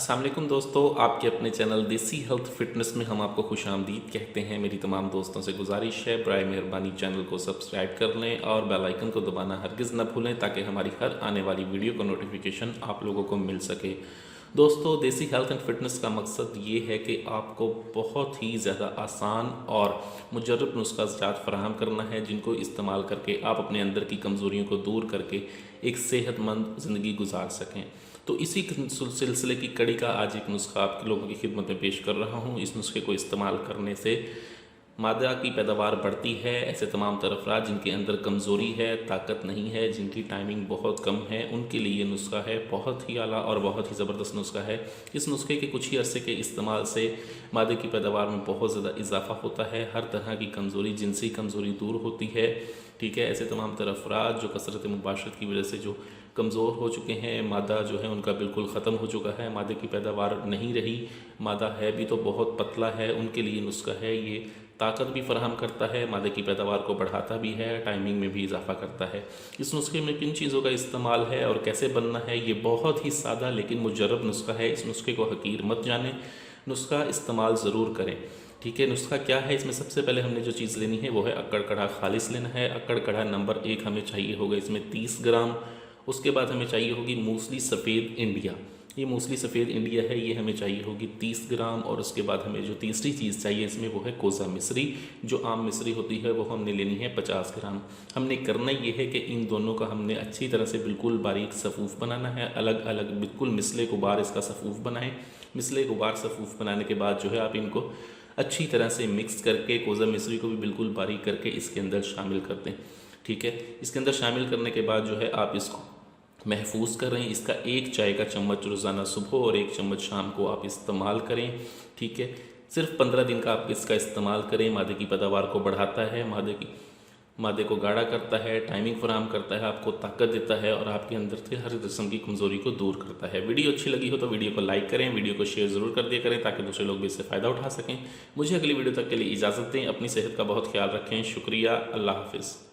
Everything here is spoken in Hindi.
अस्सलाम वालेकुम दोस्तों, आपके अपने चैनल देसी हेल्थ फिटनेस में हम आपको खुशामदीद कहते हैं। मेरी तमाम दोस्तों से गुजारिश है, बराए मेहरबानी चैनल को सब्सक्राइब कर लें और बेल आइकन को दबाना हरगिज़ न भूलें ताकि हमारी हर आने वाली वीडियो का नोटिफिकेशन आप लोगों को मिल सके। दोस्तों, देसी हेल्थ एंड फिटनेस का मकसद ये है कि आपको बहुत ही ज़्यादा आसान और मुजर्रब नुस्खा जात फराहम करना है, जिनको इस्तेमाल करके आप अपने अंदर की कमज़ोरियों को दूर करके एक सेहतमंद ज़िंदगी गुजार सकें। तो इसी सिलसिले की कड़ी का आज एक नुस्खा आप लोगों की खिदमत में पेश कर रहा हूँ। इस नुस्खे को इस्तेमाल करने से मादा की पैदावार बढ़ती है। ऐसे तमाम अफराद जिनके अंदर कमज़ोरी है, ताकत नहीं है, जिनकी टाइमिंग बहुत कम है, उनके लिए ये नुस्खा है बहुत ही आला और बहुत ही ज़बरदस्त नुस्खा है। इस नुस्खे के कुछ ही अरसे के इस्तेमाल से मादे की पैदावार में बहुत ज़्यादा इजाफा होता है। हर तरह की कमज़ोरी, जिनसी कमज़ोरी दूर होती है। ठीक है, ऐसे तमाम अफराद जो कसरत मुबाशरत की वजह से जो कमज़ोर हो चुके हैं, मादा जो है उनका बिल्कुल ख़त्म हो चुका है, मादे की पैदावार नहीं रही, मादा है भी तो बहुत पतला है, उनके लिए नुस्खा है। ये ताकत भी फराहम करता है, मादे की पैदावार को बढ़ाता भी है, टाइमिंग में भी इजाफा करता है। इस नुस्खे में किन चीज़ों का इस्तेमाल है और कैसे बनना है, ये बहुत ही सादा लेकिन मुजर्रब नुस्खा है। इस नुस्खे को हकीर मत जाने, नुस्खा इस्तेमाल ज़रूर करें। ठीक है, नुस्खा क्या है? इसमें सबसे पहले हमने जो चीज़ लेनी है वो है अक्कड़ कढ़ा खालिस लेना है। अक्कड़ कढ़ा नंबर 1 हमें चाहिए होगा, इसमें 30 ग्राम। उसके बाद हमें चाहिए होगी मूसली सफ़ेद इंडिया। ये मूसली सफ़ेद इंडिया है, ये हमें चाहिए होगी 30 ग्राम। और उसके बाद हमें जो तीसरी चीज़ चाहिए इसमें वो है कोज़ा मिस्री। जो आम मिस्री होती है वो हमने लेनी है 50 ग्राम। हमने करना ये है कि इन दोनों का हमने अच्छी तरह से बिल्कुल बारीक सफ़ूफ़ बनाना है, अलग अलग बिल्कुल मिसले गुबार इसका सफ़ूफ़ बनाएं। मिसले गुबार सफ़ूफ़ बनाने के बाद जो है आप इनको अच्छी तरह से मिक्स करके कोज़ा मिस्री को भी बिल्कुल बारीक करके इसके अंदर शामिल कर दें। ठीक है, इसके अंदर शामिल करने के बाद जो है आप इसको महफूज करें। इसका 1 चाय का चम्मच रोज़ाना सुबह और 1 चम्मच शाम को आप इस्तेमाल करें। ठीक है, सिर्फ 15 दिन का आप इसका इस्तेमाल करें। मादे की पैदावार को बढ़ाता है, मादे को गाढ़ा करता है, टाइमिंग फराहम करता है, आपको ताकत देता है और आपके अंदर से हर किस्म की कमज़ोरी को दूर करता है। वीडियो अच्छी लगी हो तो वीडियो को लाइक करें, वीडियो को शेयर ज़रूर कर दिया करें ताकि दूसरे लोग भी इससे फ़ायदा उठा सकें। मुझे अगली वीडियो तक के लिए इजाज़त दें। अपनी सेहत का बहुत ख्याल रखें। शुक्रिया। अल्लाह हाफिज़।